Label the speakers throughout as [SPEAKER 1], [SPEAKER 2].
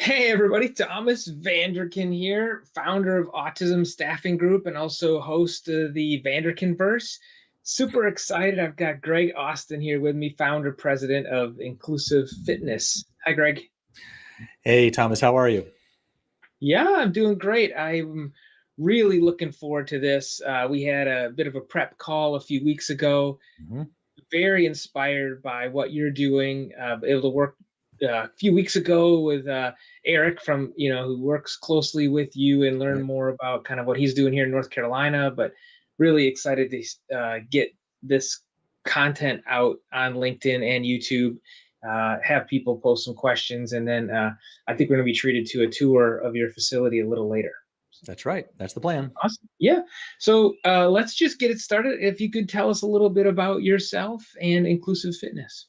[SPEAKER 1] Hey everybody, Thomas Vanderkin here, founder of Autism Staffing Group and also host of the Vanderkinverse. Super excited. I've got Greg Austin here with me, founder president of Inclusive Fitness. Hi, Greg.
[SPEAKER 2] Hey, Thomas, how are you?
[SPEAKER 1] Yeah, I'm doing great. I'm really looking forward to this. We had a bit of a prep call a few weeks ago.
[SPEAKER 2] Mhm.
[SPEAKER 1] Very inspired by what you're doing. Able to work a few weeks ago with Eric from who works closely with you and learn
[SPEAKER 2] Right.
[SPEAKER 1] more about kind of what he's doing here in North Carolina. But really excited to get this content out on LinkedIn and YouTube. Have people post some questions, and then I think we're going to be treated to a tour of your facility a little later.
[SPEAKER 2] That's right. That's the plan.
[SPEAKER 1] Awesome. Yeah. So let's just get it started. If you could tell us a little bit about yourself and Inclusive Fitness.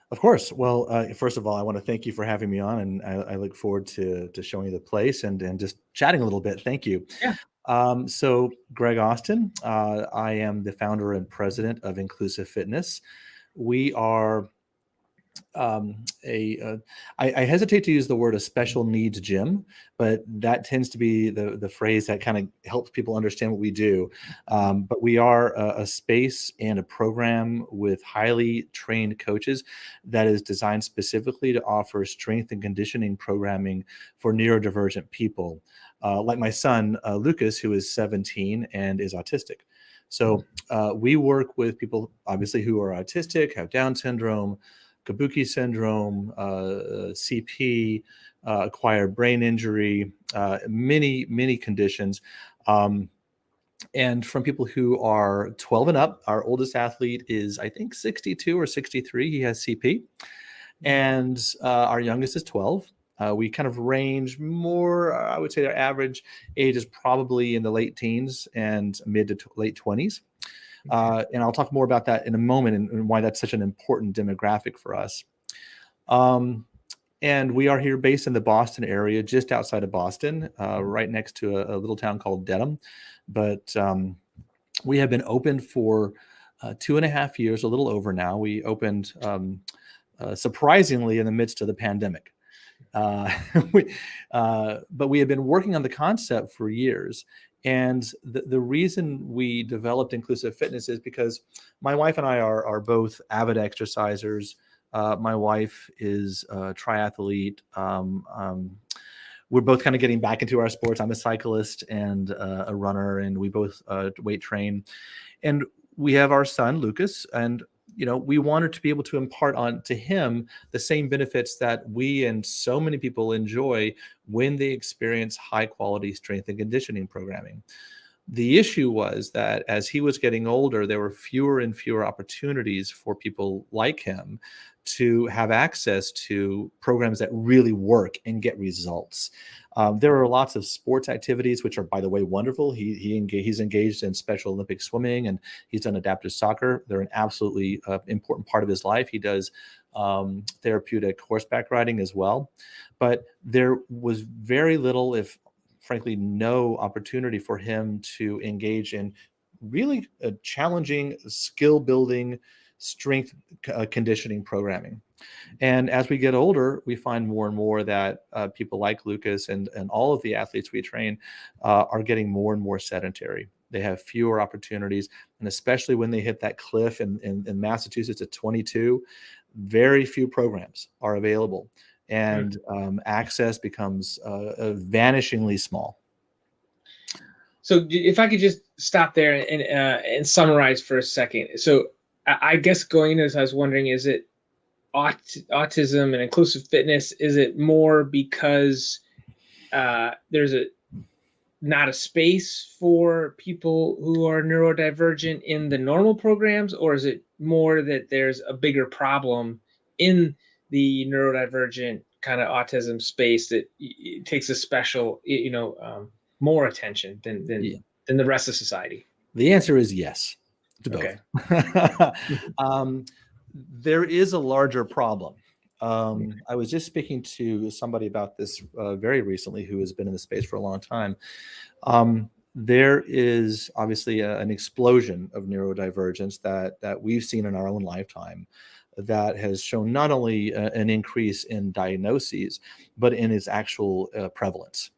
[SPEAKER 2] Of course. Well, first of all, I want to thank you for having me on, and I look forward to showing you the place and just chatting a little bit. Thank you.
[SPEAKER 1] Yeah.
[SPEAKER 2] So, Greg Austin, I am the founder and president of Inclusive Fitness. We are I hesitate to use the word a special needs gym, but that tends to be the phrase that kind of helps people understand what we do. But we are a space and a program with highly trained coaches that is designed specifically to offer strength and conditioning programming for neurodivergent people, like my son Lucas, who is 17 and is autistic. So we work with people obviously who are autistic, have Down syndrome, Kabuki syndrome, CP, acquired brain injury, many conditions. Um, and from people who are 12 and up, our oldest athlete is, I think, 62 or 63. He has CP. And our youngest is 12. We kind of range more, I would say our average age is probably in the late teens and mid to late 20s. And I'll talk more about that in a moment and why that's such an important demographic for us. Um, and we are here based in the Boston area, just outside of Boston, right next to a little town called Dedham. But we have been open for 2.5 years, a little over now. We opened surprisingly in the midst of the pandemic. Uh, we, but we have been working on the concept for years. And the reason we developed Inclusive Fitness is because my wife and I are both avid exercisers. My wife is a triathlete. We're both kind of getting back into our sports. I'm a cyclist and a runner, and we both weight train. And we have our son, Lucas, and we wanted to be able to impart on to him the same benefits that we and so many people enjoy when they experience high quality strength and conditioning programming. The issue was that as he was getting older, there were fewer and fewer opportunities for people like him to have access to programs that really work and get results. There are lots of sports activities, which are, by the way, wonderful. He's engaged in Special Olympic swimming and he's done adaptive soccer. They're an absolutely important part of his life. He does therapeutic horseback riding as well. But there was very little, if frankly, no opportunity for him to engage in really a challenging skill building, strength conditioning programming. And as we get older, we find more and more that people like Lucas and all of the athletes we train are getting more and more sedentary. They have fewer opportunities. And especially when they hit that cliff in Massachusetts at 22, very few programs are available. And access becomes vanishingly small.
[SPEAKER 1] So if I could just stop there and summarize for a second. So I guess going as I was wondering, is it autism and inclusive fitness? Is it more because there's not a space for people who are neurodivergent in the normal programs, or is it more that there's a bigger problem in the neurodivergent kind of autism space that it takes a special, more attention
[SPEAKER 2] Yeah.
[SPEAKER 1] than the rest of society?
[SPEAKER 2] The answer is yes to
[SPEAKER 1] Okay.
[SPEAKER 2] both. um, there is a larger problem. I was just speaking to somebody about this very recently who has been in the space for a long time. There is obviously an explosion of neurodivergence that we've seen in our own lifetime. that has shown not only an increase in diagnoses, but in its actual prevalence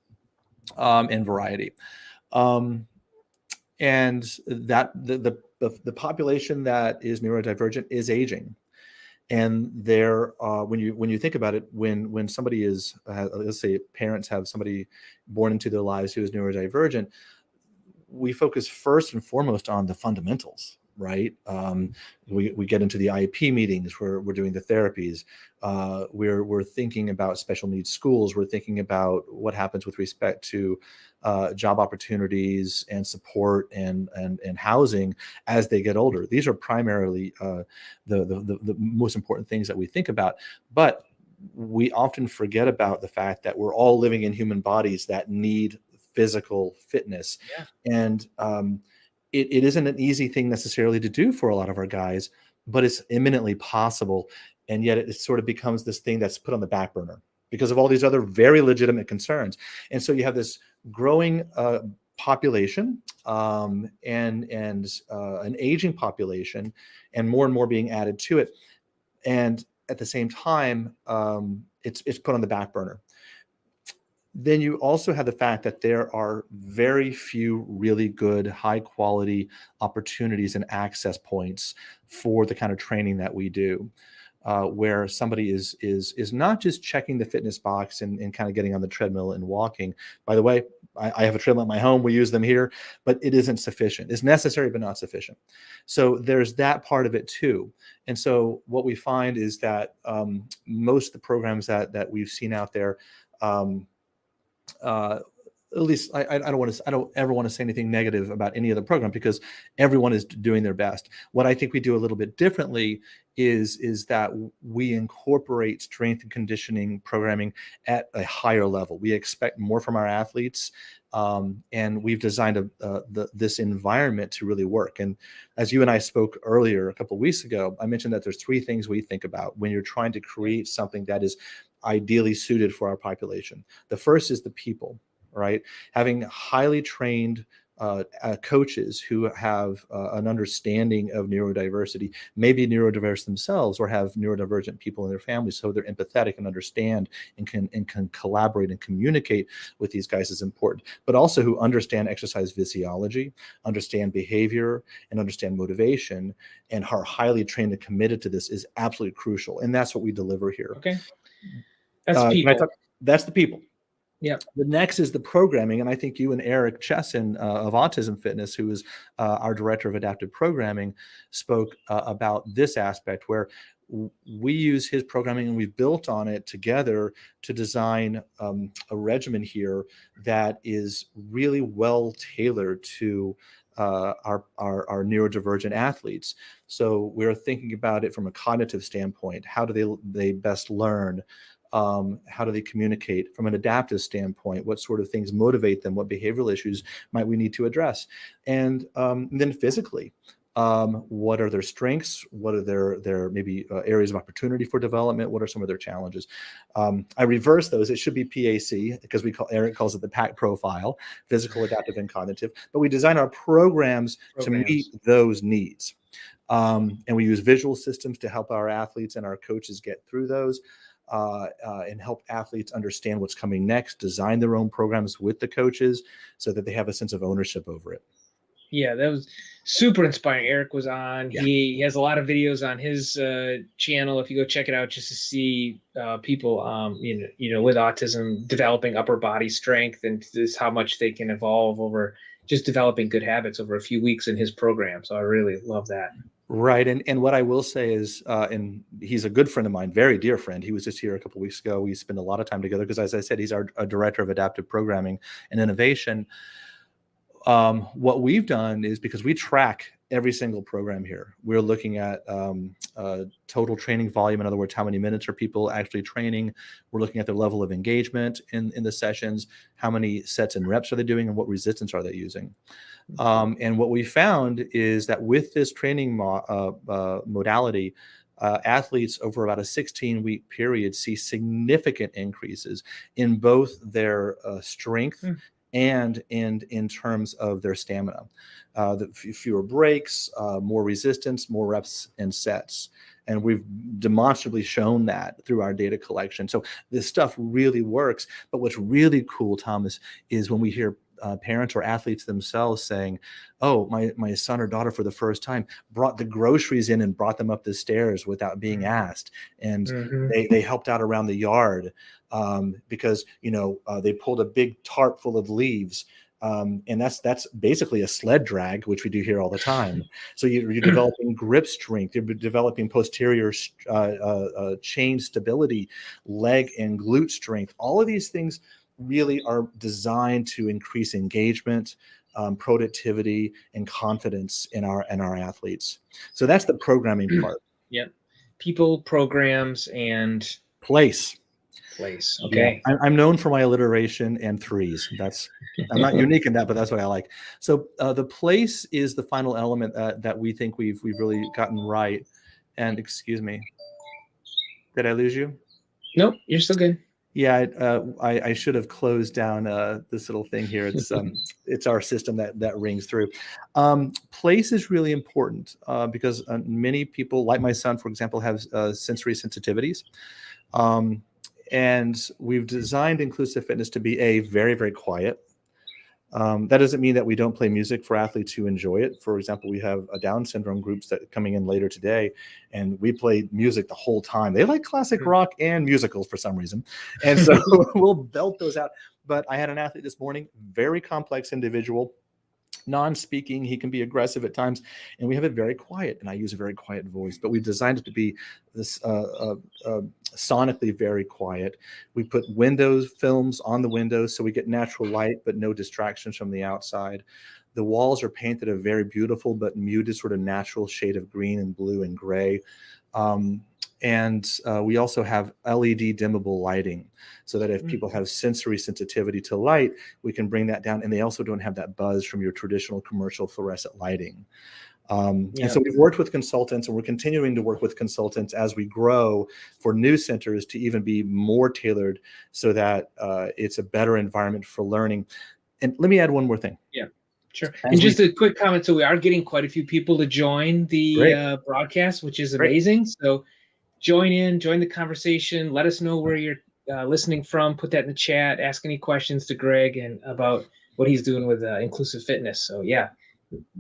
[SPEAKER 2] and variety. And that the population that is neurodivergent is aging. And there, when you think about it, when somebody is, let's say parents have somebody born into their lives who is neurodivergent, we focus first and foremost on the fundamentals, right? We get into the IEP meetings where we're doing the therapies. We're thinking about special needs schools. We're thinking about what happens with respect to job opportunities and support and housing as they get older. These are primarily the most important things that we think about. But we often forget about the fact that we're all living in human bodies that need physical fitness.
[SPEAKER 1] Yeah.
[SPEAKER 2] And it isn't an easy thing necessarily to do for a lot of our guys, but it's imminently possible. And yet it sort of becomes this thing that's put on the back burner because of all these other very legitimate concerns. And so you have this growing population and an aging population, and more being added to it. And at the same time, it's put on the back burner. Then you also have the fact that there are very few really good, high quality opportunities and access points for the kind of training that we do, where somebody is not just checking the fitness box and kind of getting on the treadmill and walking. By the way, I have a treadmill at my home. We use them here, but it isn't sufficient. It's necessary, but not sufficient. So there's that part of it too. And so what we find is that most of the programs that we've seen out there, at least I don't ever want to say anything negative about any other program because everyone is doing their best. What I think we do a little bit differently is that we incorporate strength and conditioning programming at a higher level. We expect more from our athletes, and we've designed this environment to really work. And as you and I spoke earlier a couple of weeks ago, I mentioned that there's three things we think about when you're trying to create something that is ideally suited for our population. The first is the people, right? Having highly trained coaches who have an understanding of neurodiversity, maybe neurodiverse themselves or have neurodivergent people in their families, so they're empathetic and understand and can collaborate and communicate with these guys is important. But also who understand exercise physiology, understand behavior, and understand motivation, and are highly trained and committed to this is absolutely crucial. And that's what we deliver here.
[SPEAKER 1] Okay. That's people.
[SPEAKER 2] That's the people.
[SPEAKER 1] Yeah.
[SPEAKER 2] The next is the programming. And I think you and Eric Chesson of Autism Fitness, who is our director of adaptive programming, spoke about this aspect where we use his programming and we've built on it together to design a regimen here that is really well tailored to our neurodivergent athletes. So we're thinking about it from a cognitive standpoint. How do they best learn? How do they communicate from an adaptive standpoint? What sort of things motivate them? What behavioral issues might we need to address? And then physically, what are their strengths? What are their maybe areas of opportunity for development? What are some of their challenges? I reverse those. It should be PAC because Eric calls it the PAC profile, physical, adaptive, and cognitive. But we design our programs to meet those needs. And we use visual systems to help our athletes and our coaches get through those. And help athletes understand what's coming next, design their own programs with the coaches so that they have a sense of ownership over it.
[SPEAKER 1] Yeah, that was super inspiring. Eric was on. Yeah. He has a lot of videos on his channel. If you go check it out, just to see people, with autism developing upper body strength and just how much they can evolve over just developing good habits over a few weeks in his program. So I really love that.
[SPEAKER 2] Right. And what I will say is, and he's a good friend of mine, very dear friend. He was just here a couple of weeks ago. We spend a lot of time together because, as I said, he's our director of adaptive programming and innovation. What we've done is, because we track every single program here, we're looking at total training volume. In other words, how many minutes are people actually training? We're looking at their level of engagement in the sessions, how many sets and reps are they doing, and what resistance are they using? And what we found is that with this training modality, athletes over about a 16-week period see significant increases in both their strength and in terms of their stamina. The fewer breaks, more resistance, more reps and sets. And we've demonstrably shown that through our data collection. So this stuff really works. But what's really cool, Thomas, is when we hear parents or athletes themselves saying, oh, my son or daughter for the first time brought the groceries in and brought them up the stairs without being asked. And they helped out around the yard because, they pulled a big tarp full of leaves. And that's basically a sled drag, which we do here all the time. So you're developing grip strength, you're developing posterior chain stability, leg and glute strength. All of these things really are designed to increase engagement, productivity, and confidence in our athletes. So that's the programming part.
[SPEAKER 1] Yeah, people, programs, and
[SPEAKER 2] place.
[SPEAKER 1] Okay.
[SPEAKER 2] Yeah. I'm known for my alliteration and threes. I'm not unique in that, but that's what I like. So the place is the final element that we think we've really gotten right. And excuse me, did I lose you?
[SPEAKER 1] Nope, you're still good.
[SPEAKER 2] Yeah, I should have closed down this little thing here. It's our system that rings through. Place is really important because many people, like my son, for example, have sensory sensitivities. And we've designed Inclusive Fitness to be very, very quiet. That doesn't mean that we don't play music for athletes who enjoy it. For example, we have a Down syndrome groups that coming in later today, and we play music the whole time. They like classic rock and musicals for some reason. And so we'll belt those out. But I had an athlete this morning, very complex individual, non-speaking. He can be aggressive at times, and we have it very quiet, and I use a very quiet voice, but we've designed it to be this sonically very quiet. We put windows films on the windows so we get natural light but no distractions from the outside. The walls are painted a very beautiful but muted sort of natural shade of green and blue and gray. And we also have LED dimmable lighting so that if people have sensory sensitivity to light, we can bring that down. And they also don't have that buzz from your traditional commercial fluorescent lighting. And so we've worked with consultants, and we're continuing to work with consultants as we grow for new centers to even be more tailored so that it's a better environment for learning. And let me add one more thing.
[SPEAKER 1] Yeah. Sure. And just a quick comment. So we are getting quite a few people to join the broadcast, which is amazing. So join the conversation. Let us know where you're listening from. Put that in the chat. Ask any questions to Greg and about what he's doing with Inclusive Fitness. So yeah.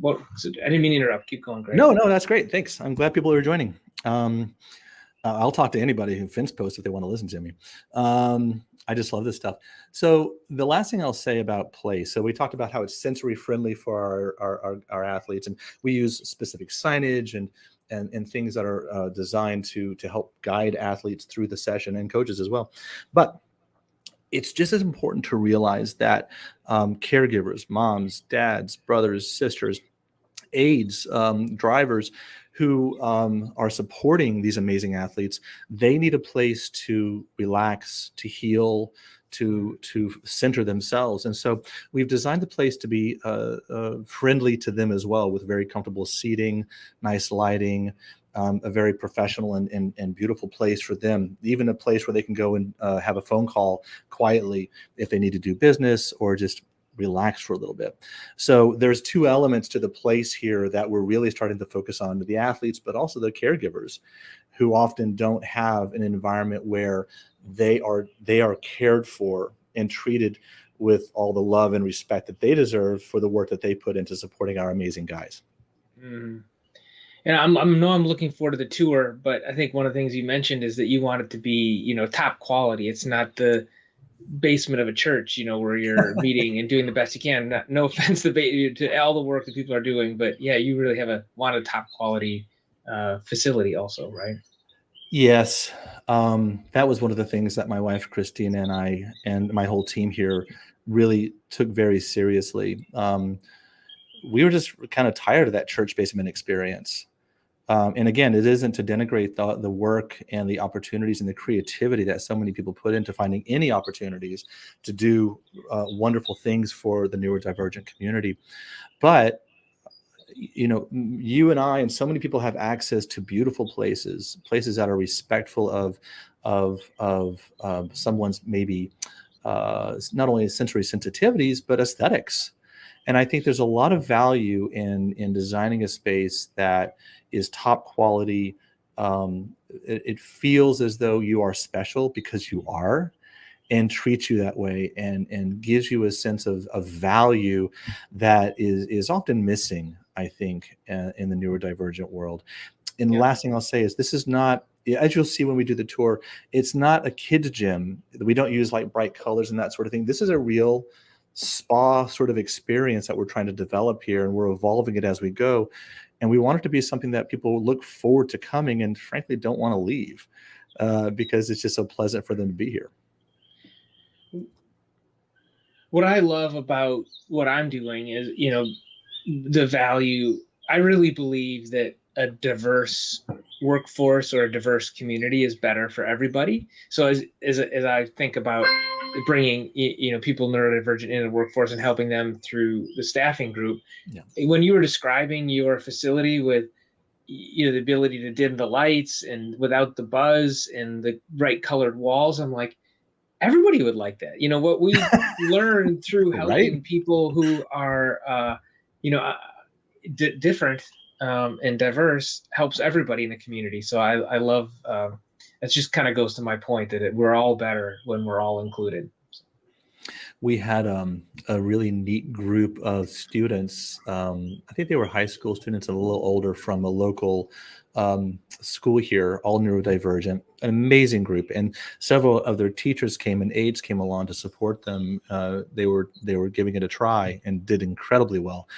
[SPEAKER 1] So I didn't mean to interrupt. Keep going, Greg.
[SPEAKER 2] No, that's great. Thanks. I'm glad people are joining. I'll talk to anybody who fence posts if they want to listen to me. I just love this stuff. So the last thing I'll say about play. So we talked about how it's sensory friendly for our athletes, and we use specific signage and things that are designed to help guide athletes through the session, and coaches as well. But it's just as important to realize that caregivers, moms, dads, brothers, sisters, aides, drivers who are supporting these amazing athletes, they need a place to relax, to heal, to center themselves. And so we've designed the place to be friendly to them as well, with very comfortable seating, nice lighting, a very professional and beautiful place for them, even a place where they can go and have a phone call quietly if they need to do business or just relax for a little bit. So there's two elements to the place here that we're really starting to focus on, to the athletes, but also the caregivers, who often don't have an environment where they are cared for and treated with all the love and respect that they deserve for the work that they put into supporting our amazing guys.
[SPEAKER 1] And I'm looking forward to the tour, but I think one of the things you mentioned is that you want it to be, top quality. It's not the basement of a church, where you're meeting and doing the best you can. No offense to all the work that people are doing, but yeah, you really want a top quality facility also, right?
[SPEAKER 2] Yes. That was one of the things that my wife, Christina, and I, and my whole team here really took very seriously. We were just kind of tired of that church basement experience. And again, it isn't to denigrate the work and the opportunities and the creativity that so many people put into finding any opportunities to do wonderful things for the neurodivergent community. But, you and I and so many people have access to beautiful places that are respectful of someone's maybe not only sensory sensitivities, but aesthetics. And I think there's a lot of value in designing a space that is top quality, it feels as though you are special because you are, and treats you that way, and gives you a sense of value that is often missing, I think, in the neurodivergent world. And the
[SPEAKER 1] Yeah.
[SPEAKER 2] last thing I'll say is this is not, as you'll see when we do the tour, it's not a kid's gym. We don't use like bright colors and that sort of thing. This is a real spa sort of experience that we're trying to develop here, and we're evolving it as we go. And we want it to be something that people look forward to coming and frankly don't want to leave, because it's just so pleasant for them to be here.
[SPEAKER 1] What I love about what I'm doing is, the value. I really believe that a diverse workforce or a diverse community is better for everybody. So as I think about bringing people neurodivergent into the workforce and helping them through the staffing group,
[SPEAKER 2] Yeah.
[SPEAKER 1] when you were describing your facility with the ability to dim the lights and without the buzz and the right colored walls, I'm like, everybody would like that. What we learned through helping
[SPEAKER 2] Right.
[SPEAKER 1] people who are different and diverse helps everybody in the community. So I love it. Just kind of goes to my point that we're all better when we're all included.
[SPEAKER 2] We had a really neat group of students. I think they were high school students and a little older, from a local school here, all neurodivergent. An amazing group, and several of their teachers came and aides came along to support them. They were giving it a try and did incredibly well.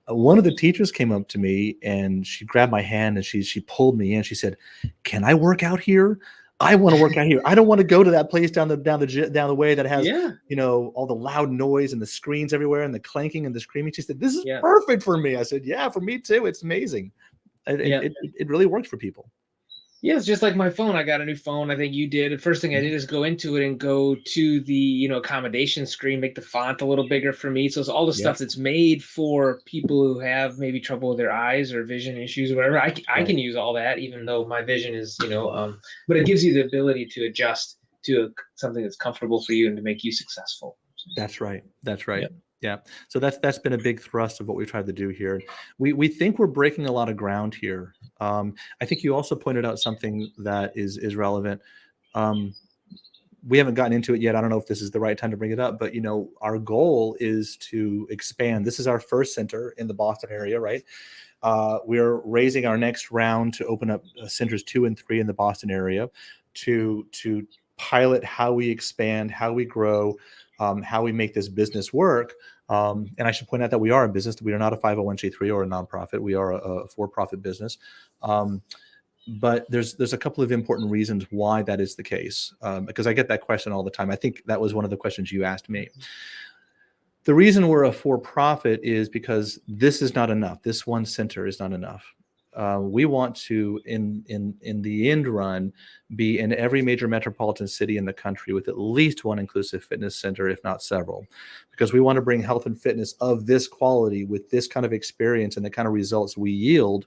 [SPEAKER 2] One of the teachers came up to me and she grabbed my hand and she pulled me in. She said, "Can I work out here? I want to work out here. I don't want to go to that place down the way that has,
[SPEAKER 1] Yeah.
[SPEAKER 2] all the loud noise and the screens everywhere and the clanking and the screaming." She said, "This is
[SPEAKER 1] Yeah.
[SPEAKER 2] perfect for me." I said, "Yeah, for me too. It's amazing."
[SPEAKER 1] Yeah.
[SPEAKER 2] It really works for people.
[SPEAKER 1] Yeah, it's just like my phone. I got a new phone. I think you did. The first thing I did is go into it and go to the, accommodation screen, make the font a little bigger for me. So it's all the
[SPEAKER 2] Yep.
[SPEAKER 1] stuff that's made for people who have maybe trouble with their eyes or vision issues or whatever. I
[SPEAKER 2] Right.
[SPEAKER 1] can use all that, even though my vision is, but it gives you the ability to adjust to something that's comfortable for you and to make you successful.
[SPEAKER 2] That's right. That's right.
[SPEAKER 1] Yep.
[SPEAKER 2] Yeah. So that's been a big thrust of what we've tried to do here. We think we're breaking a lot of ground here. I think you also pointed out something that is relevant. We haven't gotten into it yet. I don't know if this is the right time to bring it up, but our goal is to expand. This is our first center in the Boston area, right? We're raising our next round to open up centers 2 and 3 in the Boston area to pilot how we expand, how we grow, how we make this business work. And I should point out that we are a business. We are not a 501c3 or a nonprofit. We are a for-profit business. But there's a couple of important reasons why that is the case, because I get that question all the time. I think that was one of the questions you asked me. The reason we're a for-profit is because this is not enough. This one center is not enough. We want to, in the end run, be in every major metropolitan city in the country with at least one inclusive fitness center, if not several, because we want to bring health and fitness of this quality with this kind of experience and the kind of results we yield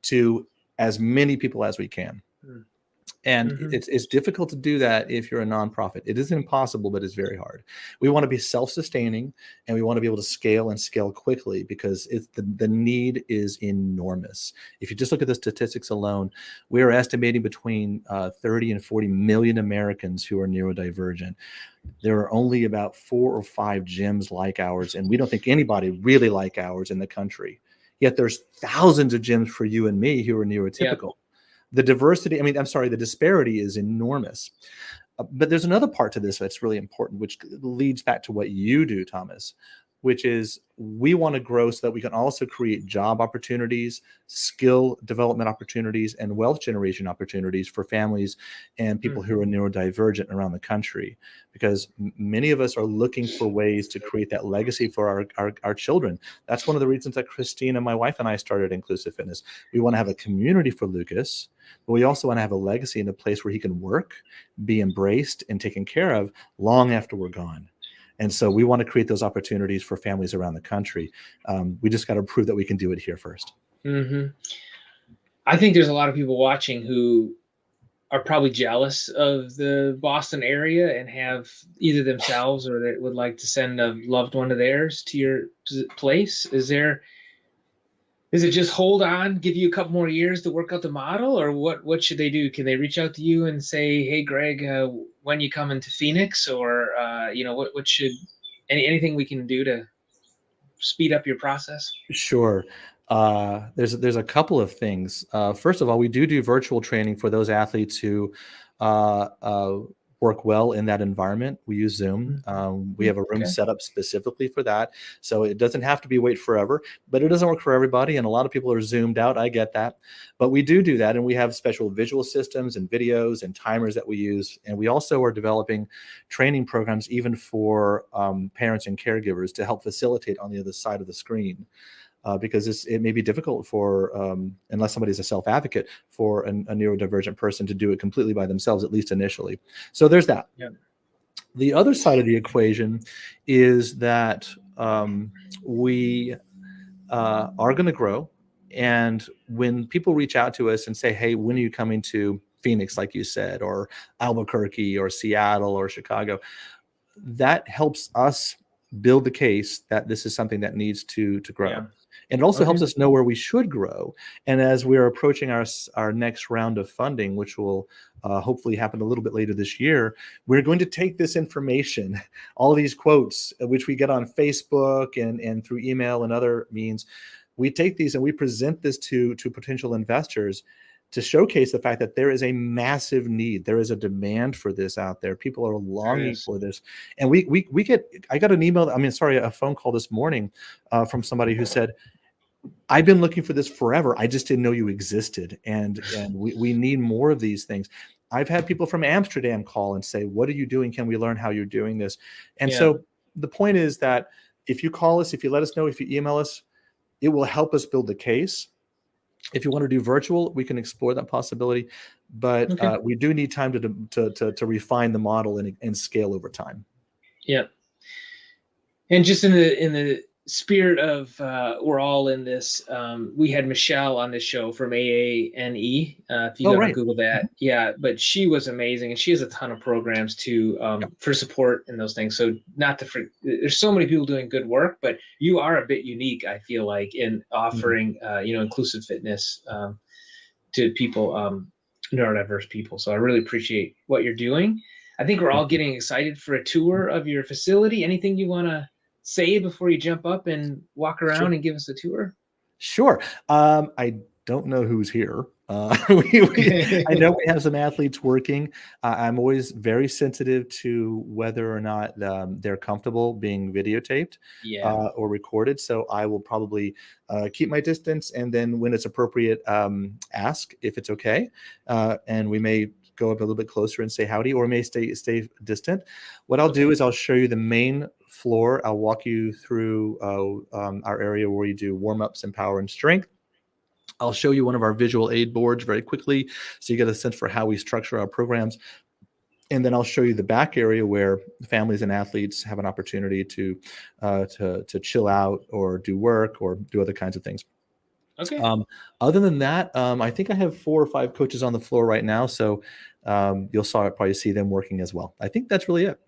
[SPEAKER 2] to as many people as we can. And it's difficult to do that if you're a nonprofit. It isn't impossible, but it's very hard. We want to be self-sustaining, and we want to be able to scale and scale quickly because the need is enormous. If you just look at the statistics alone, we are estimating between 30 and 40 million Americans who are neurodivergent. There are only about 4 or 5 gyms like ours, and we don't think anybody really like ours in the country. Yet there's thousands of gyms for you and me who are neurotypical. The disparity is enormous. But there's another part to this that's really important, which leads back to what you do, Thomas, which is we want to grow so that we can also create job opportunities, skill development opportunities, and wealth generation opportunities for families and people who are neurodivergent around the country. Because many of us are looking for ways to create that legacy for our children. That's one of the reasons that Christina, my wife, and I started Inclusive Fitness. We want to have a community for Lucas, but we also want to have a legacy in a place where he can work, be embraced, and taken care of long after we're gone. And so we want to create those opportunities for families around the country. We just got to prove that we can do it here first.
[SPEAKER 1] I think there's a lot of people watching who are probably jealous of the Boston area and have either themselves or they would like to send a loved one of theirs to your place. Is there Is it just hold on, give you a couple more years to work out the model, or what should they do? Can they reach out to you and say, "Hey, Greg, when you coming to Phoenix?" Or what should anything we can do to speed up your process?
[SPEAKER 2] Sure. There's a couple of things. First of all, we do virtual training for those athletes who uh, uh, work well in that environment. We use Zoom. We have a room
[SPEAKER 1] Okay.
[SPEAKER 2] set up specifically for that, so it doesn't have to be wait forever. But it doesn't work for everybody, and a lot of people are zoomed out. I get that, but we do that, and we have special visual systems and videos and timers that we use, and we also are developing training programs even for parents and caregivers to help facilitate on the other side of the screen. Because it may be difficult for, unless somebody's a self-advocate, for a neurodivergent person to do it completely by themselves, at least initially. So there's that.
[SPEAKER 1] Yeah.
[SPEAKER 2] The other side of the equation is that we are going to grow. And when people reach out to us and say, hey, when are you coming to Phoenix, like you said, or Albuquerque or Seattle or Chicago, that helps us build the case that this is something that needs to grow.
[SPEAKER 1] Yeah.
[SPEAKER 2] And it also
[SPEAKER 1] Okay.
[SPEAKER 2] helps us know where we should grow. And as we're approaching our next round of funding, which will hopefully happen a little bit later this year, we're going to take this information, all of these quotes, which we get on Facebook and through email and other means, we take these and we present this to potential investors to showcase the fact that there is a massive need. There is a demand for this out there. People are longing for this. And I got an email, a phone call this morning from somebody who said, I've been looking for this forever. I just didn't know you existed. And we need more of these things. I've had people from Amsterdam call and say, what are you doing? Can we learn how you're doing this? And so the point is that if you call us, if you let us know, if you email us, it will help us build the case. If you want to do virtual, we can explore that possibility, but we do need time to refine the model and scale over time.
[SPEAKER 1] Yeah. And just in the spirit of we're all in this, we had Michelle on this show from AANE. If you go and Google that, but she was amazing, and she has a ton of programs too for support and those things. So there's so many people doing good work, but you are a bit unique, I feel like, in offering inclusive fitness to people, neurodiverse people. So I really appreciate what you're doing. I think we're all getting excited for a tour of your facility. Anything you want to say before you jump up and walk around and give us a tour?
[SPEAKER 2] Sure. I don't know who's here. I know we have some athletes working. I'm always very sensitive to whether or not they're comfortable being videotaped or recorded. So I will probably keep my distance, and then when it's appropriate, ask if it's okay. And we may go up a little bit closer and say howdy, or may stay distant. What I'll do is I'll show you the main floor. I'll walk you through our area where we do warm-ups and power and strength. I'll show you one of our visual aid boards very quickly, so you get a sense for how we structure our programs. And then I'll show you the back area where families and athletes have an opportunity to chill out or do work or do other kinds of things.
[SPEAKER 1] Okay.
[SPEAKER 2] Other than that, I think I have 4 or 5 coaches on the floor right now, so you'll probably see them working as well. I think that's really it.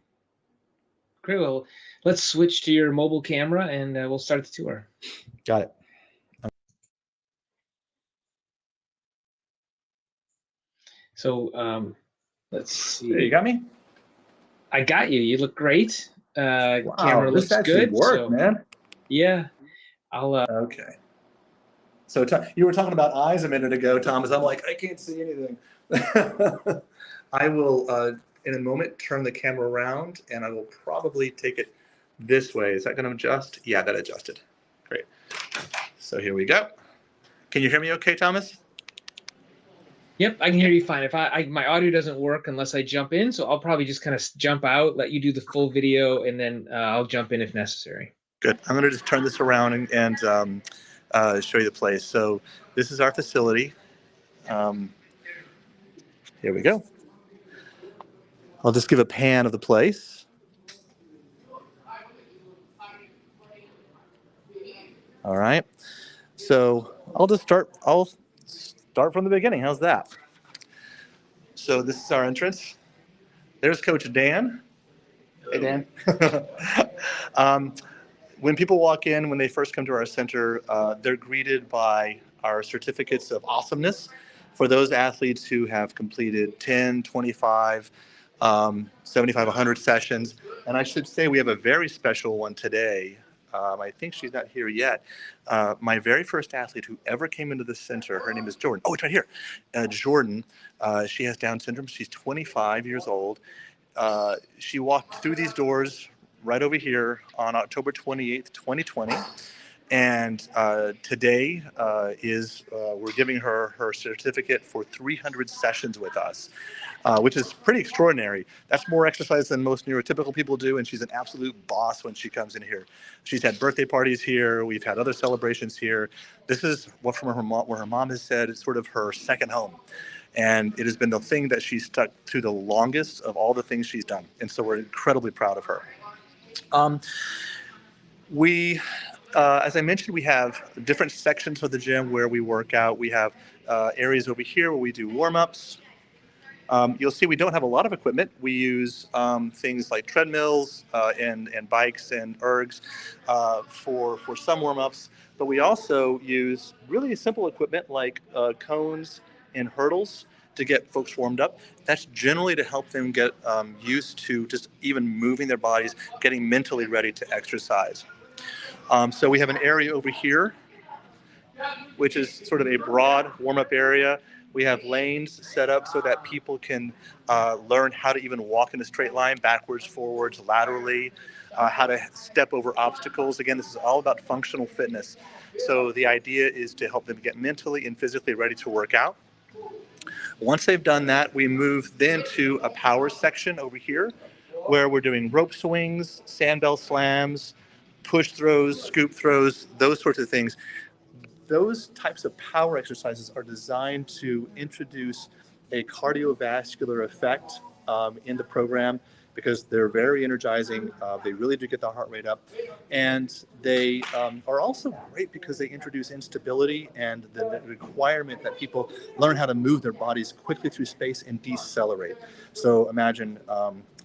[SPEAKER 1] Great. Well, let's switch to your mobile camera, and we'll start the tour.
[SPEAKER 2] Got it.
[SPEAKER 1] So let's see.
[SPEAKER 2] Hey, you got me?
[SPEAKER 1] I got you. You look great.
[SPEAKER 2] Wow,
[SPEAKER 1] camera looks good.
[SPEAKER 2] Work, man.
[SPEAKER 1] Yeah. I'll.
[SPEAKER 2] Okay. So you were talking about eyes a minute ago, Thomas. I'm like, I can't see anything. I will, in a moment, turn the camera around, and I will probably take it this way. Is that going to adjust? Yeah, that adjusted. Great. So here we go. Can you hear me okay, Thomas?
[SPEAKER 1] Yep, I can hear you fine. If my audio doesn't work unless I jump in, so I'll probably just kind of jump out, let you do the full video, and then I'll jump in if necessary.
[SPEAKER 2] Good. I'm going to just turn this around and show you the place. So this is our facility. Here we go. I'll just give a pan of the place. All right. So I'll start from the beginning. How's that? So this is our entrance. There's Coach Dan. Hey, Dan. When people walk in, when they first come to our center, they're greeted by our certificates of awesomeness for those athletes who have completed 10, 25, 75, 100 sessions. And I should say we have a very special one today. I think she's not here yet. My very first athlete who ever came into the center, her name is Jordan. Oh, it's right here. Jordan, she has Down syndrome. She's 25 years old. She walked through these doors right over here on October 28th, 2020. And today we're giving her her certificate for 300 sessions with us, which is pretty extraordinary. That's more exercise than most neurotypical people do, and she's an absolute boss when she comes in here. She's had birthday parties here. We've had other celebrations here. This is what from her mom, where her mom has said it's sort of her second home. And it has been the thing that she's stuck to the longest of all the things she's done. And so we're incredibly proud of her. As I mentioned, we have different sections of the gym where we work out. We have areas over here where we do warm-ups. You'll see we don't have a lot of equipment. We use things like treadmills and bikes and ergs for some warm-ups. But we also use really simple equipment like cones and hurdles to get folks warmed up. That's generally to help them get used to just even moving their bodies, getting mentally ready to exercise. So we have an area over here, which is sort of a broad warm-up area. We have lanes set up so that people can learn how to even walk in a straight line, backwards, forwards, laterally, how to step over obstacles. Again, this is all about functional fitness. So the idea is to help them get mentally and physically ready to work out. Once they've done that, we move then to a power section over here where we're doing rope swings, sandbell slams, push throws, scoop throws, those sorts of things. Those types of power exercises are designed to introduce a cardiovascular effect in the program because they're very energizing. They really do get the heart rate up. And they are also great because they introduce instability and the requirement that people learn how to move their bodies quickly through space and decelerate. So imagine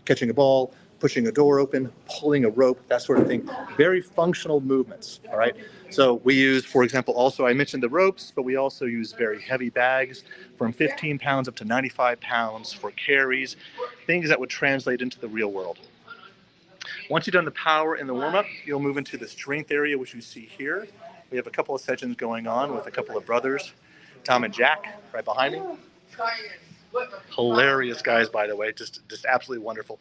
[SPEAKER 2] catching a ball, pushing a door open, pulling a rope, that sort of thing. Very functional movements, all right? So we use, for example, also I mentioned the ropes, but we also use very heavy bags from 15 pounds up to 95 pounds for carries, things that would translate into the real world. Once you've done the power and the warm-up, you'll move into the strength area, which you see here. We have a couple of sessions going on with a couple of brothers, Tom and Jack, right behind me. Hilarious guys, by the way, just absolutely wonderful.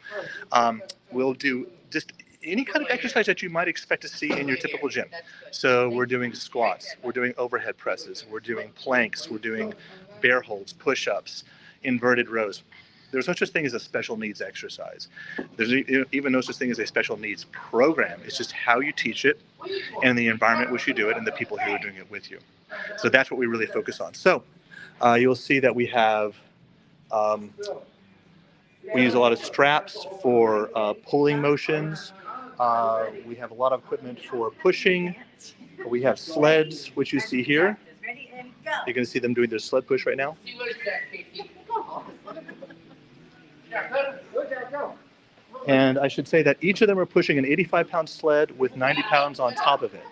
[SPEAKER 2] We'll do just any kind of exercise that you might expect to see in your typical gym. So we're doing squats, we're doing overhead presses, we're doing planks, we're doing bear holds, push-ups, inverted rows. There's no such thing as a special needs exercise. There's even no such thing as a special needs program. It's just how you teach it and the environment in which you do it and the people who are doing it with you. So that's what we really focus on. So you'll see that we have we use a lot of straps for pulling motions. We have a lot of equipment for pushing. We have sleds, which you see here. You're going to see them doing their sled push right now. And I should say that each of them are pushing an 85-pound sled with 90 pounds on top of it.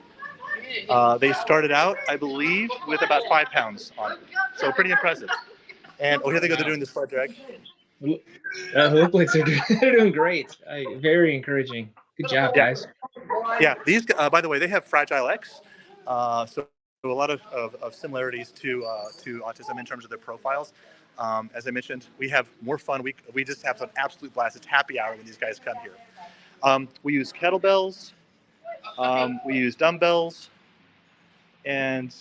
[SPEAKER 2] They started out, I believe, with about 5 pounds on it. So pretty impressive. And oh, here they go. They're doing the sled drag.
[SPEAKER 1] Look like they're doing great. Very encouraging. Good job, guys.
[SPEAKER 2] Yeah. These, by the way, they have Fragile X. So a lot of similarities to autism in terms of their profiles. As I mentioned, we have more fun. We just have an absolute blast. It's happy hour when these guys come here. We use kettlebells. We use dumbbells. And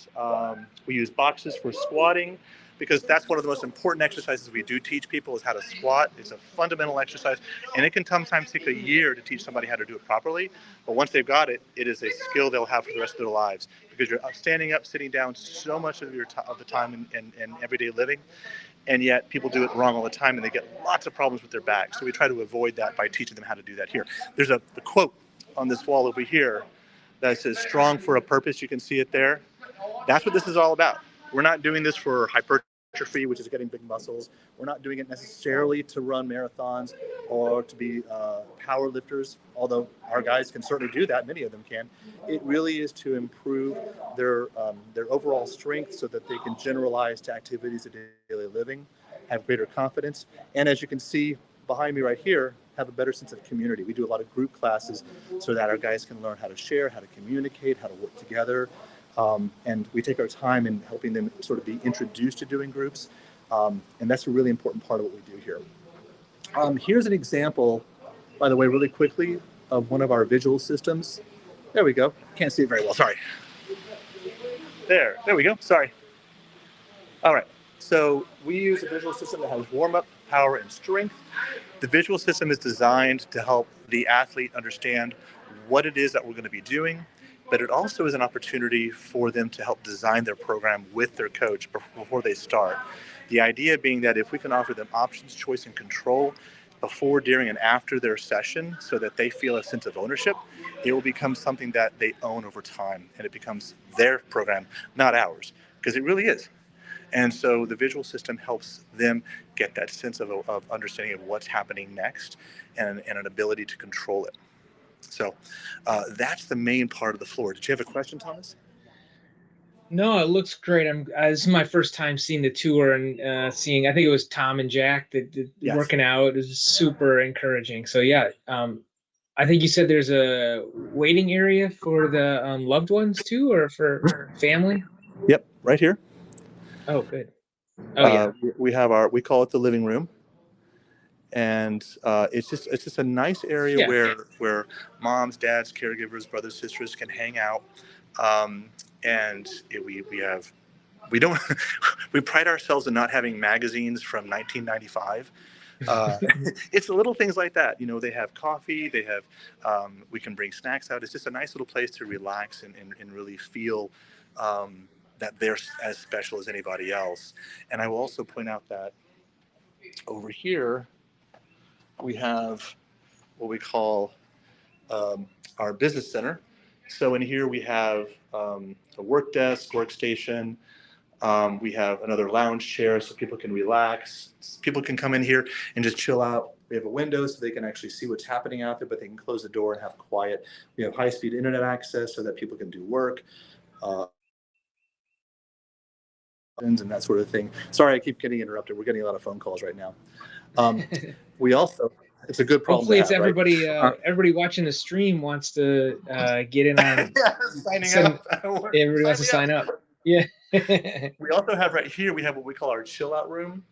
[SPEAKER 2] we use boxes for squatting, because that's one of the most important exercises we do teach people is how to squat. It's a fundamental exercise, and it can sometimes take a year to teach somebody how to do it properly. But once they've got it, it is a skill they'll have for the rest of their lives, because you're standing up, sitting down so much of the time in everyday living, and yet people do it wrong all the time, and they get lots of problems with their back. So we try to avoid that by teaching them how to do that here. There's a quote on this wall over here that says "strong for a purpose." You can see it there. That's what this is all about. We're not doing this for hypertrophy. hypertrophy, which is getting big muscles. We're not doing it necessarily to run marathons or to be power lifters, although our guys can certainly do that. Many of them can. It really is to improve their overall strength so that they can generalize to activities of daily living, have greater confidence, and as you can see behind me right here, have a better sense of community. We do a lot of group classes so that our guys can learn how to share, how to communicate, how to work together. And we take our time in helping them sort of be introduced to doing groups. And that's a really important part of what we do here. Here's an example, by the way, really quickly, of one of our visual systems. There we go. Can't see it very well, sorry. There we go, sorry. All right, so we use a visual system that has warm-up, power, and strength. The visual system is designed to help the athlete understand what it is that we're going to be doing, but it also is an opportunity for them to help design their program with their coach before they start. The idea being that if we can offer them options, choice, and control before, during, and after their session so that they feel a sense of ownership, it will become something that they own over time, and it becomes their program, not ours, because it really is. And so the visual system helps them get that sense of understanding of what's happening next and an ability to control it. So that's the main part of the floor. Did you have a question, Thomas?
[SPEAKER 1] No, it looks great. This is my first time seeing the tour and seeing. I think it was Tom and Jack that
[SPEAKER 2] Yes.
[SPEAKER 1] working out. It was super encouraging. So yeah, I think you said there's a waiting area for the loved ones too, or for family.
[SPEAKER 2] Yep, right here.
[SPEAKER 1] Oh, good. Oh yeah.
[SPEAKER 2] We call it the living room, and it's just a nice area where moms, dads, caregivers, brothers, sisters can hang out, and we don't we pride ourselves in not having magazines from 1995. It's the little things like that. They have coffee, they have we can bring snacks out. It's just a nice little place to relax and really feel that they're as special as anybody else. And I will also point out that over here we have what we call our business center. So in here we have a work desk, workstation. We have another lounge chair so people can relax. People can come in here and just chill out. We have a window so they can actually see what's happening out there, but they can close the door and have quiet. We have high-speed internet access so that people can do work. And that sort of thing. Sorry, I keep getting interrupted. We're getting a lot of phone calls right now. We also, it's a good problem.
[SPEAKER 1] Hopefully,
[SPEAKER 2] to
[SPEAKER 1] it's
[SPEAKER 2] have,
[SPEAKER 1] everybody.
[SPEAKER 2] Right?
[SPEAKER 1] Everybody watching the stream wants to get in on.
[SPEAKER 2] Signing up.
[SPEAKER 1] Everybody wants to sign up. Yeah.
[SPEAKER 2] We also have right here. We have what we call our chill out room,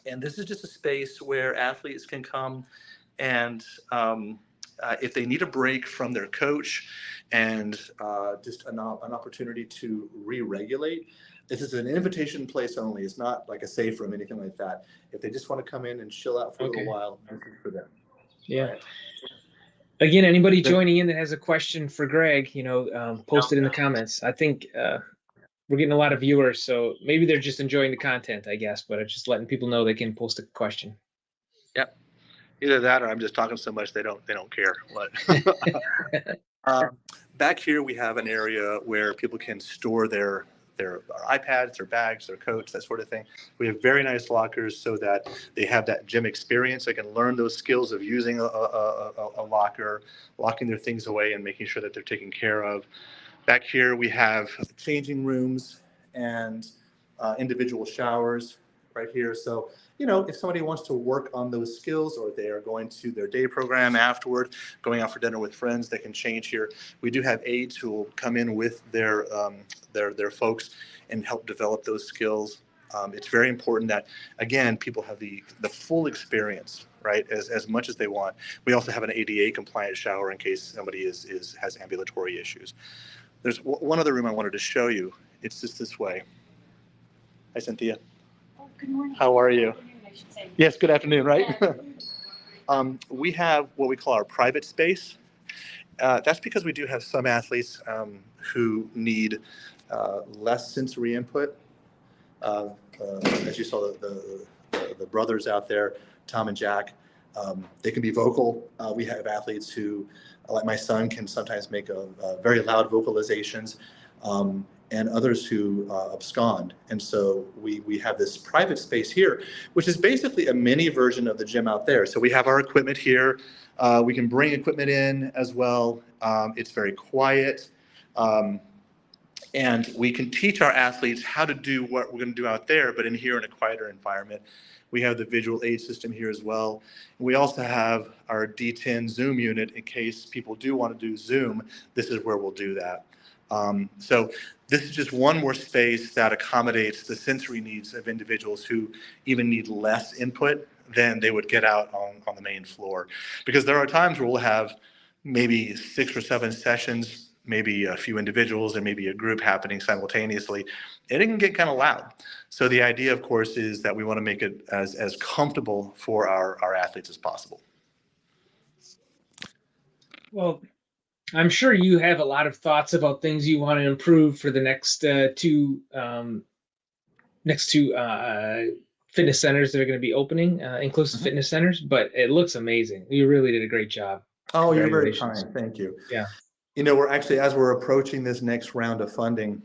[SPEAKER 2] and this is just a space where athletes can come and if they need a break from their coach and just an opportunity to re-regulate. This is an invitation place only. It's not like a safe room, anything like that. If they just want to come in and chill out for a little while, nothing for them.
[SPEAKER 1] Yeah.
[SPEAKER 2] Right.
[SPEAKER 1] Again, anybody joining in that has a question for Greg, post it in the comments. I think we're getting a lot of viewers, so maybe they're just enjoying the content, I guess, but I'm just letting people know they can post a question.
[SPEAKER 2] Yep. Either that or I'm just talking so much they don't care. Back here we have an area where people can store their iPads, their bags, their coats, that sort of thing. We have very nice lockers so that they have that gym experience. They can learn those skills of using a locker, locking their things away and making sure that they're taken care of. Back here we have changing rooms and individual showers right here. So, if somebody wants to work on those skills or they are going to their day program afterward, going out for dinner with friends, they can change here. We do have aides who will come in with their folks and help develop those skills. It's very important that, again, people have the full experience, right, as much as they want. We also have an ADA compliant shower in case somebody has ambulatory issues. There's one other room I wanted to show you. It's just this way. Hi, Cynthia.
[SPEAKER 3] Oh, good morning.
[SPEAKER 2] How are you?
[SPEAKER 3] Good afternoon, I should say.
[SPEAKER 2] Yes, good afternoon, right?
[SPEAKER 3] Yeah.
[SPEAKER 2] We have what we call our private space. That's because we do have some athletes who need less sensory input. As you saw the brothers out there, Tom and Jack, they can be vocal. We have athletes who, like my son, can sometimes make very loud vocalizations. and others who abscond. And so we have this private space here, which is basically a mini version of the gym out there. So we have our equipment here. We can bring equipment in as well. It's very quiet. And we can teach our athletes how to do what we're going to do out there, but in here in a quieter environment. We have the visual aid system here as well. We also have our D10 Zoom unit in case people do want to do Zoom. This is where we'll do that. So this is just one more space that accommodates the sensory needs of individuals who even need less input than they would get out on the main floor. Because there are times where we'll have maybe 6 or 7 sessions, maybe a few individuals and maybe a group happening simultaneously, and it can get kind of loud. So the idea, of course, is that we want to make it as comfortable for our athletes as possible.
[SPEAKER 1] Well, I'm sure you have a lot of thoughts about things you want to improve for the next two fitness centers that are going to be opening, inclusive fitness centers. But it looks amazing. You really did a great job.
[SPEAKER 2] Oh, you're very kind. Thank you.
[SPEAKER 1] Yeah.
[SPEAKER 2] We're actually, as we're approaching this next round of funding,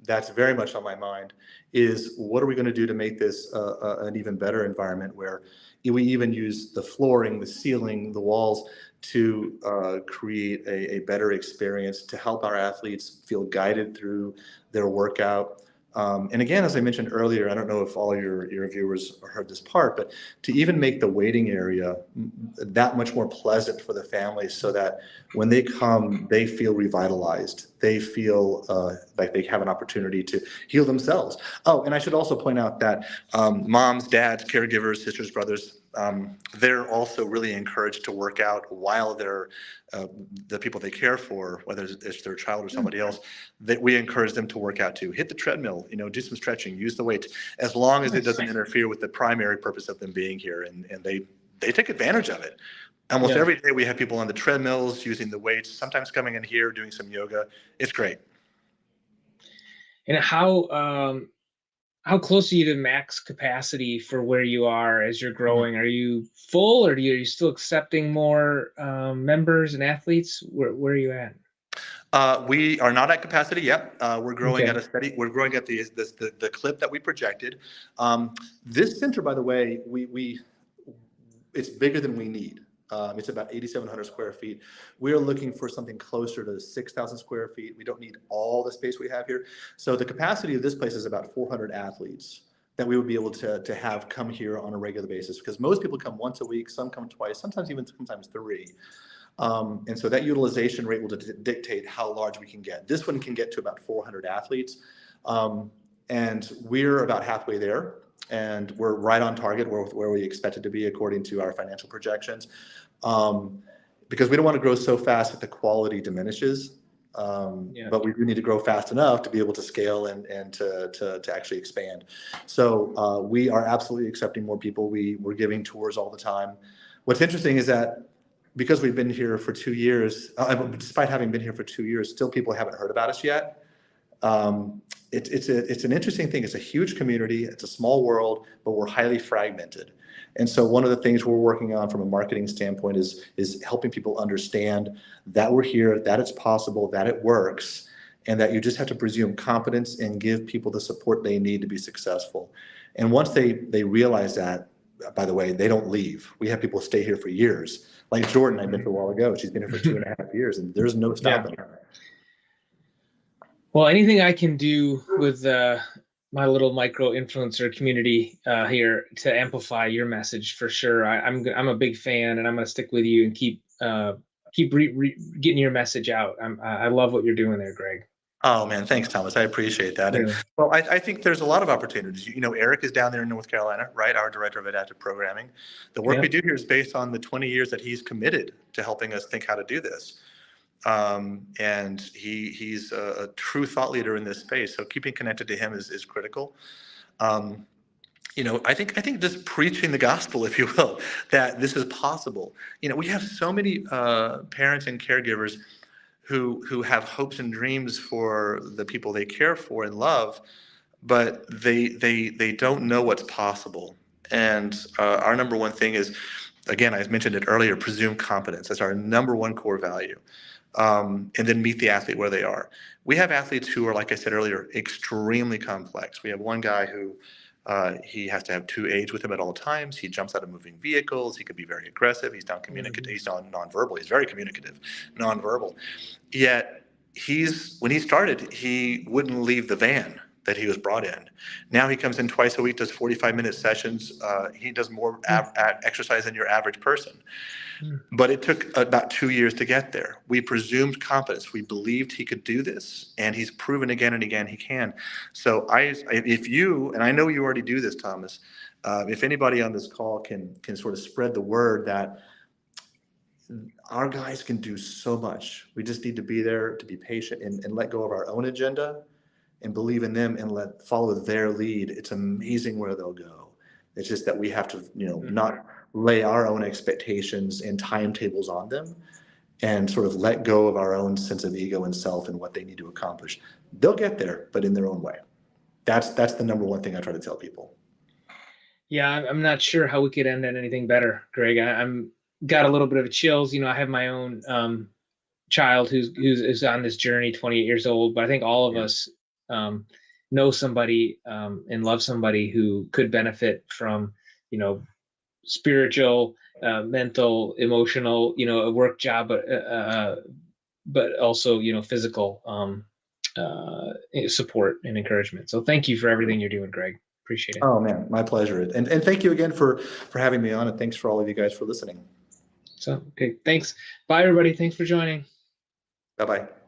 [SPEAKER 2] that's very much on my mind, is what are we going to do to make this an even better environment where we even use the flooring, the ceiling, the walls to create a better experience to help our athletes feel guided through their workout. And again, as I mentioned earlier, I don't know if all of your viewers heard this part, but to even make the waiting area that much more pleasant for the families so that when they come, they feel revitalized. They feel like they have an opportunity to heal themselves. Oh, and I should also point out that moms, dads, caregivers, sisters, brothers, they're also really encouraged to work out while they're the people they care for, whether it's their child or somebody else, that we encourage them to work out too. Hit the treadmill, do some stretching, use the weights, as long as it doesn't interfere with the primary purpose of them being here. And they take advantage of it. Almost every day we have people on the treadmills using the weights, sometimes coming in here, doing some yoga. It's great.
[SPEAKER 1] And how close are you to max capacity for where you are as you're growing? Are you full, or are you still accepting more members and athletes? Where are you at?
[SPEAKER 2] We are not at capacity yet. We're growing at a steady. We're growing at the clip that we projected. This center, by the way, it's bigger than we need. It's about 8,700 square feet. We're looking for something closer to 6,000 square feet. We don't need all the space we have here. So the capacity of this place is about 400 athletes that we would be able to have come here on a regular basis, because most people come once a week, some come twice, sometimes 3. And so that utilization rate will dictate how large we can get. This one can get to about 400 athletes. And we're about halfway there. And we're right on target where we expect it to be according to our financial projections, because we don't want to grow so fast that the quality diminishes. But we do need to grow fast enough to be able to scale and to actually expand. So we are absolutely accepting more people. We're giving tours all the time. What's interesting is that because we've been here for 2 years, despite having been here for 2 years, still people haven't heard about us yet. It's an interesting thing. It's a huge community. It's a small world, but we're highly fragmented. And so one of the things we're working on from a marketing standpoint is helping people understand that we're here, that it's possible, that it works, and that you just have to presume competence and give people the support they need to be successful. And once they realize that, by the way, they don't leave. We have people stay here for years. Like Jordan, I mentioned a while ago, she's been here for 2.5 years, and there's no stopping her.
[SPEAKER 1] Well, anything I can do with my little micro influencer community here to amplify your message, for sure. I'm a big fan, and I'm going to stick with you and keep getting your message out. I love what you're doing there, Greg.
[SPEAKER 2] Oh man, thanks, Thomas. I appreciate that.
[SPEAKER 1] Really?
[SPEAKER 2] And well, I think there's a lot of opportunities. Eric is down there in North Carolina, right? Our director of adaptive programming. The work we do here is based on the 20 years that he's committed to helping us think how to do this. And he's a true thought leader in this space. So keeping connected to him is critical. I think just preaching the gospel, if you will, that this is possible. We have so many parents and caregivers who have hopes and dreams for the people they care for and love, but they don't know what's possible. And our number one thing is again, I mentioned it earlier, presume competence. That's our number one core value. And then meet the athlete where they are. We have athletes who are, like I said earlier, extremely complex. We have one guy who he has to have two aides with him at all times. He jumps out of moving vehicles. He could be very aggressive. He's non-communicative. He's non-verbal. He's very communicative, non-verbal. Yet when he started, he wouldn't leave the van that he was brought in. Now he comes in twice a week, does 45-minute sessions. He does more exercise than your average person. But it took about 2 years to get there. We presumed competence. We believed he could do this, and he's proven again and again he can. So if you, and I know you already do this, Thomas, if anybody on this call can sort of spread the word that our guys can do so much. We just need to be there, to be patient, and let go of our own agenda and believe in them and follow their lead. It's amazing where they'll go. It's just that we have to, not lay our own expectations and timetables on them and sort of let go of our own sense of ego and self and what they need to accomplish. They'll get there, but in their own way. That's the number one thing I try to tell people.
[SPEAKER 1] Yeah, I'm not sure how we could end on anything better, Greg. I'm got a little bit of a chills. I have my own child who's on this journey, 28 years old, but I think all of us know somebody and love somebody who could benefit from, spiritual, mental, emotional, a work job, but also, physical support and encouragement. So thank you for everything you're doing, Greg. Appreciate it.
[SPEAKER 2] Oh man, my pleasure. And thank you again for having me on, and thanks for all of you guys for listening.
[SPEAKER 1] So, okay, thanks. Bye everybody. Thanks for joining.
[SPEAKER 2] Bye-bye.